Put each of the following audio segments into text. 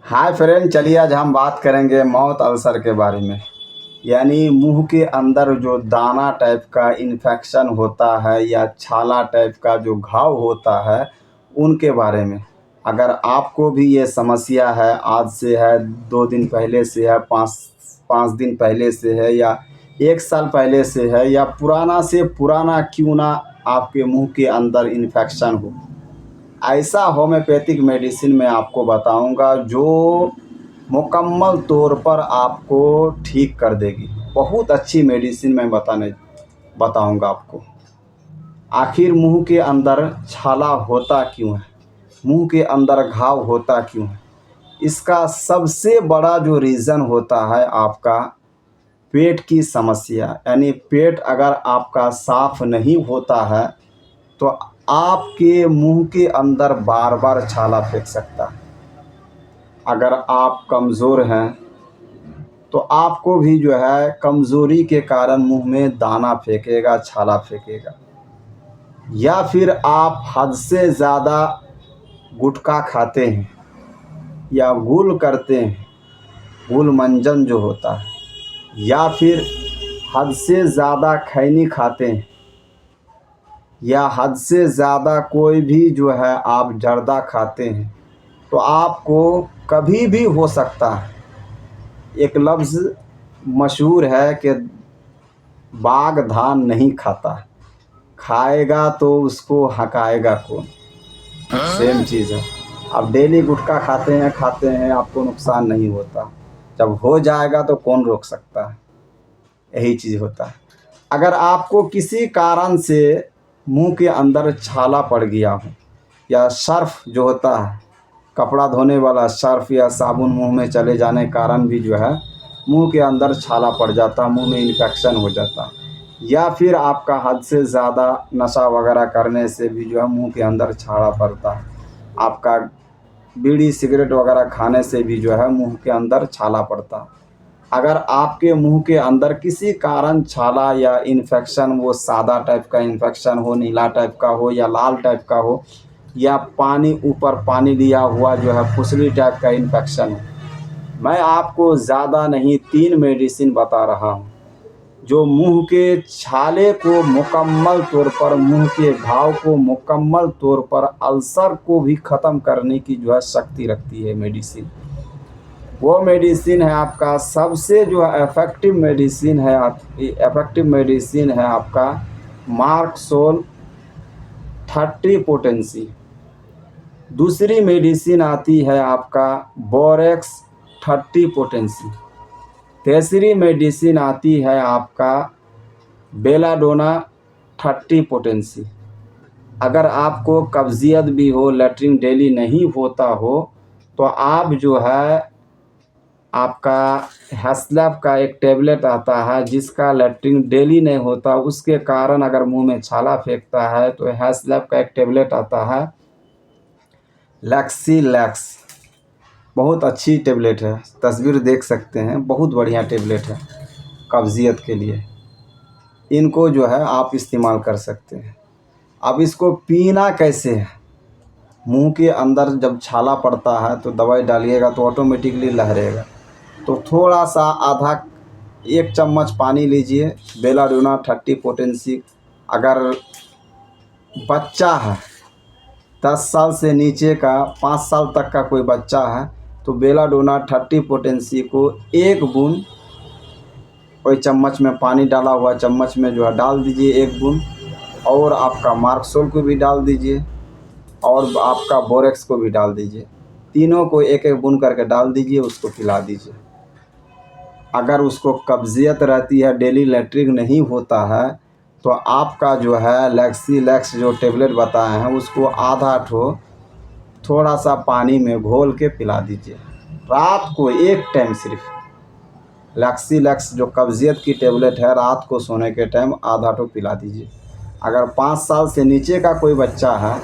Hi friend, चलिए आज हम बात करेंगे माउथ अल्सर के बारे में। यानी मुंह के अंदर जो दाना टाइप का इन्फेक्शन होता है या छाला टाइप का जो घाव होता है उनके बारे में। अगर आपको भी ये समस्या है, आज से है, 2 दिन पहले से है, पाँच पाँच दिन पहले से है या 1 साल पहले से है या पुराना से पुराना क्यों ना आपके मुंह के अंदर इन्फेक्शन हो, ऐसा होम्योपैथिक मेडिसिन मैं आपको बताऊंगा जो मुकम्मल तौर पर आपको ठीक कर देगी। बहुत अच्छी मेडिसिन मैं बताऊंगा आपको। आखिर मुंह के अंदर छाला होता क्यों है, मुंह के अंदर घाव होता क्यों है? इसका सबसे बड़ा जो रीज़न होता है आपका पेट की समस्या। यानी पेट अगर आपका साफ नहीं होता है तो आपके मुंह के अंदर बार बार छाला फेंक सकता है। अगर आप कमज़ोर हैं तो आपको भी जो है कमज़ोरी के कारण मुंह में दाना फेंकेगा, छाला फेंकेगा। या फिर आप हद से ज़्यादा गुटखा खाते हैं या गुल करते हैं, गुल मंजन जो होता है, या फिर हद से ज़्यादा खैनी खाते हैं या हद से ज़्यादा कोई भी जो है आप जर्दा खाते हैं, तो आपको कभी भी हो सकता है। एक लफ्ज़ मशहूर है कि बाघ धान नहीं खाता, खाएगा तो उसको हकाएगा कौन। सेम चीज़ है। आप डेली गुटखा खाते हैं आपको नुकसान नहीं होता, जब हो जाएगा तो कौन रोक सकता है। यही चीज़ होता है। अगर आपको किसी कारण से मुंह के अंदर छाला पड़ गया हो या सर्फ जो होता है, कपड़ा धोने वाला सर्फ या साबुन मुंह में चले जाने के कारण भी जो है मुंह के अंदर छाला पड़ जाता, मुंह में इन्फेक्शन हो जाता, या फिर आपका हद से ज़्यादा नशा वगैरह करने से भी जो है मुंह के अंदर छाला पड़ता है, आपका बीड़ी सिगरेट वगैरह खाने से भी जो है मुंह के अंदर छाला पड़ता है। अगर आपके मुंह के अंदर किसी कारण छाला या इन्फेक्शन, वो सादा टाइप का इन्फेक्शन हो, नीला टाइप का हो या लाल टाइप का हो, या पानी ऊपर पानी लिया हुआ जो है फुसली टाइप का इन्फेक्शन हो, मैं आपको ज़्यादा नहीं 3 मेडिसिन बता रहा हूँ जो मुंह के छाले को मुकम्मल तौर पर, मुंह के घाव को मुकम्मल तौर पर, अल्सर को भी ख़त्म करने की जो है शक्ति रखती है मेडिसिन। वो मेडिसिन है आपका सबसे जो इफ़ेक्टिव मेडिसिन है, आपका मार्कसोल 30 पोटेंसी। दूसरी मेडिसिन आती है आपका बोरेक्स 30 पोटेंसी। तीसरी मेडिसिन आती है आपका बेलाडोना 30 पोटेंसी। अगर आपको कब्जियत भी हो, लेटरिन डेली नहीं होता हो, तो आप जो है आपका हैस्लैप का एक टेबलेट आता है जिसका लेटरिन डेली नहीं होता, उसके कारण अगर मुंह में छाला फेंकता है तो हैस्लैप का एक टेबलेट आता है लैक्सीलैक्स। बहुत अच्छी टेबलेट है, तस्वीर देख सकते हैं, बहुत बढ़िया टेबलेट है कब्जियत के लिए। इनको जो है आप इस्तेमाल कर सकते हैं। अब इसको पीना कैसे है? मुंह के अंदर जब छाला पड़ता है तो दवाई डालिएगा तो ऑटोमेटिकली लहरेगा। तो थोड़ा सा आधा 1 चम्मच पानी लीजिए, बेलाडोना 30 पोटेंसी। अगर बच्चा है 10 साल से नीचे का, 5 साल तक का कोई बच्चा है, तो बेलाडोना 30 पोटेंसी को 1 बूंद कोई चम्मच में, पानी डाला हुआ चम्मच में जो है डाल दीजिए 1 बूंद, और आपका मार्कसोल को भी डाल दीजिए और आपका बोरेक्स को भी डाल दीजिए। तीनों को 1-1 बूंद करके डाल दीजिए, उसको पिला दीजिए। अगर उसको कब्जियत रहती है, डेली लेटरिन नहीं होता है, तो आपका जो है लैक्सीलैक्स जो टेबलेट बताए हैं उसको आधा थोड़ा सा पानी में घोल के पिला दीजिए। रात को 1 टाइम सिर्फ लैक्सीलैक्स जो कब्जियत की टेबलेट है, रात को सोने के टाइम आधा पिला दीजिए। अगर 5 साल से नीचे का कोई बच्चा है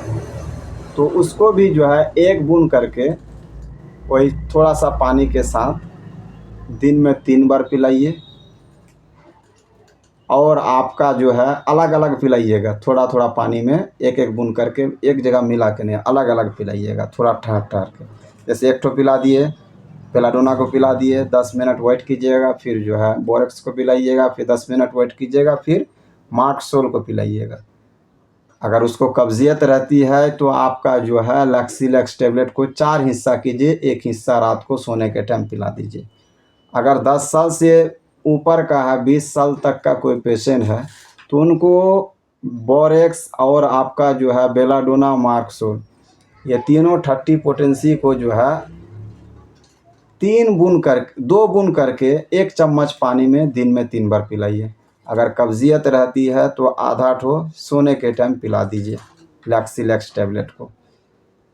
तो उसको भी जो है 1 बूंद करके वही थोड़ा सा पानी के साथ दिन में 3 बार पिलाइए। और आपका जो है अलग अलग पिलाइएगा, थोड़ा थोड़ा पानी में 1-1 बूंद करके, एक जगह मिला के नहीं, अलग अलग पिलाइएगा, थोड़ा ठहर ठहर के। जैसे 1 ठो पिला दिए बेलाडोना को पिला दिए, 10 मिनट वेट कीजिएगा, फिर जो है बोरेक्स को पिलाइएगा, फिर 10 मिनट वेट कीजिएगा, फिर मार्कसोल को पिलाइएगा। अगर उसको कब्जियत रहती है तो आपका जो है लैक्सिलैक्स टेबलेट को 4 हिस्सा कीजिए, 1 हिस्सा रात को सोने के टाइम पिला दीजिए। अगर 10 साल से ऊपर का है, 20 साल तक का कोई पेशेंट है, तो उनको बोरेक्स और आपका जो है बेलाडोना, मार्कसोल, ये तीनों 30 पोटेंसी को जो है 2 बूंद करके 1 चम्मच पानी में दिन में 3 बार पिलाइए। अगर कब्जियत रहती है तो आधा ठो सोने के टाइम पिला दीजिए लैक्सिलैक्स टेबलेट को।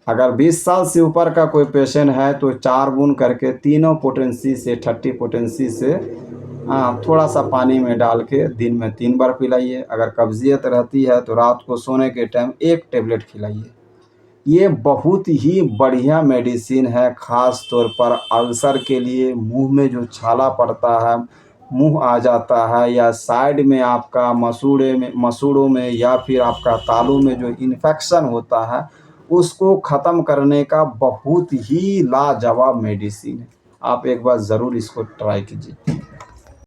अगर 20 साल से ऊपर का कोई पेशेंट है तो 4 बूंद करके तीनों पोटेंसी से 30 पोटेंसी से थोड़ा सा पानी में डाल के दिन में 3 बार पिलाइए। अगर कब्जियत रहती है तो रात को सोने के टाइम 1 टेबलेट खिलाइए। ये बहुत ही बढ़िया मेडिसिन है, ख़ास तौर पर अल्सर के लिए। मुंह में जो छाला पड़ता है, मुंह आ जाता है, या साइड में आपका मसूड़ों में या फिर आपका तालू में जो इन्फेक्शन होता है, उसको ख़त्म करने का बहुत ही लाजवाब मेडिसिन है। आप एक बार ज़रूर इसको ट्राई कीजिए।